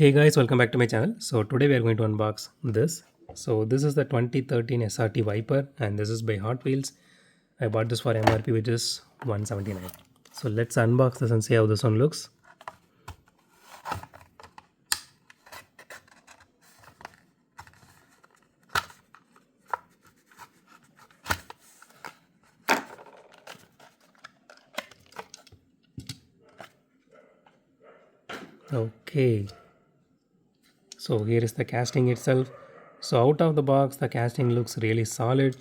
Hey guys, welcome back to my channel. So today we are going to unbox this. So this is the 2013 SRT Viper and this is by Hotwheels. I bought this for MRP which is 179. So let's unbox this and see how this one looks. Okay. So here is the casting itself. So out of the box the casting looks really solid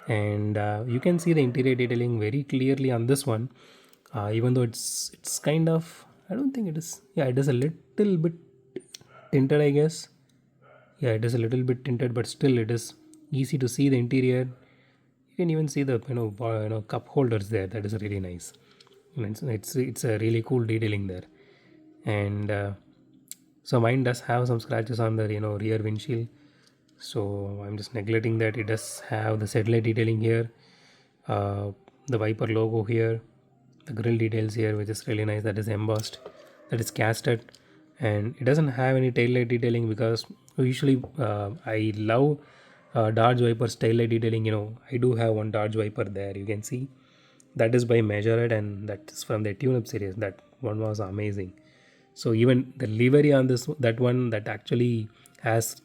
and you can see the interior detailing very clearly on this one. Even though it's kind of, I don't think it is, yeah, it is a little bit tinted, I guess. Yeah, it is a little bit tinted, but still it is easy to see the interior. You can even see the cup holders there. That is really nice. And it's a really cool detailing there. And so mine does have some scratches on the rear windshield. So I'm just neglecting that. It does have the satellite detailing here, uh, the Viper logo here, the grill details here, which is really nice. That is embossed, that is casted, and it doesn't have any taillight detailing because usually I love Dodge Viper's taillight detailing. I do have one Dodge Viper there. You can see that is by Measured, and that is from the tune-up series. That one was amazing. So even the livery on that one that actually has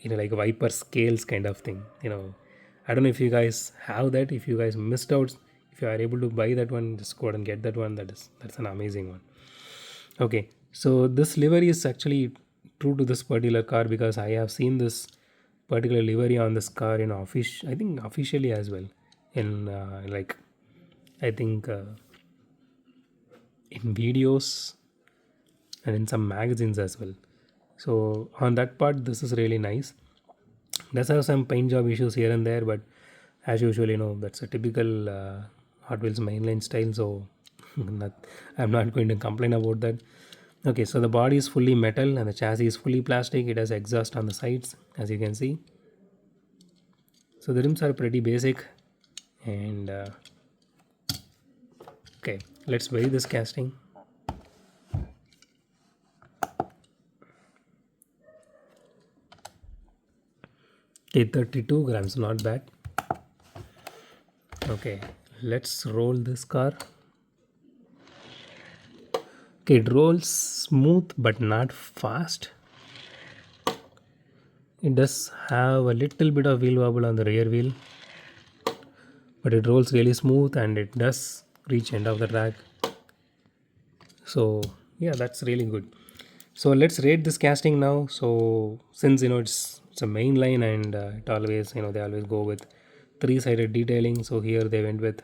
like Viper scales kind of thing. I don't know if you guys have that. If you guys missed out, if you are able to buy that one, just go ahead and get that one. That's an amazing one. Okay, so this livery is actually true to this particular car because I have seen this particular livery on this car in I think officially as well, in I think in videos and in some magazines as well. So on that part, this is really nice. Does have some paint job issues here and there, but as usual, that's a typical Hot Wheels mainline style. So not, I'm not going to complain about that. Okay, so the body is fully metal and the chassis is fully plastic. It has exhaust on the sides, as you can see. So the rims are pretty basic, and okay, let's weigh this casting. Okay, 32 grams, not bad. Okay, let's roll this car. Okay, it rolls smooth but not fast. It does have a little bit of wheel wobble on the rear wheel, but it rolls really smooth and it does reach end of the track. So yeah, that's really good. So let's rate this casting now. So since it's a main line and it always they always go with three-sided detailing. So here they went with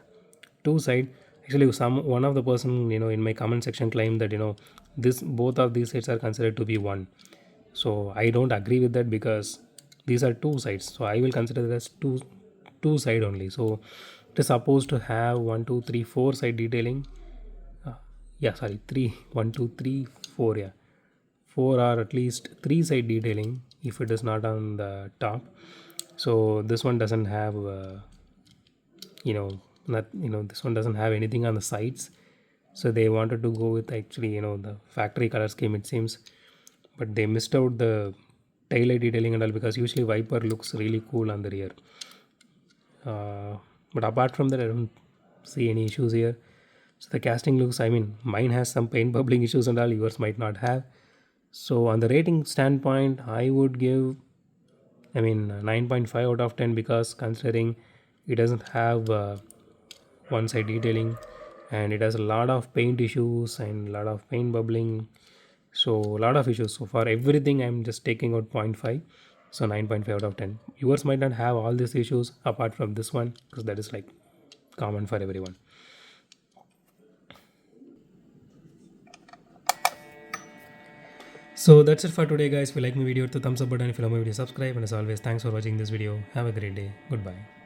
two-side. Actually, one of the person in my comment section claimed that this both of these sides are considered to be one. So I don't agree with that because these are two sides. So I will consider it as two side only. So it is supposed to have 1 2 3 4 side detailing. uh, yeah, sorry, three, 1 2 3 4, yeah, 4 or at least three side detailing if it is not on the top. So this one doesn't have you know not this one doesn't have anything on the sides. So they wanted to go with actually the factory color scheme, it seems, but they missed out the taillight detailing and all because usually Viper looks really cool on the rear. But apart from that, I don't see any issues here. So the casting looks, I mean, mine has some paint bubbling issues and all, yours might not have. So on the rating standpoint, I would give, I mean, 9.5 out of 10 because considering it doesn't have one side detailing and it has a lot of paint issues and a lot of paint bubbling. So a lot of issues. So for everything, I'm just taking out point 0.5. So 9.5 out of 10. Yours might not have all these issues apart from this one because that is like common for everyone. So that's it for today, guys. If you like my video, hit the thumbs up button. If you love my video, subscribe. And as always, thanks for watching this video. Have a great day. Goodbye.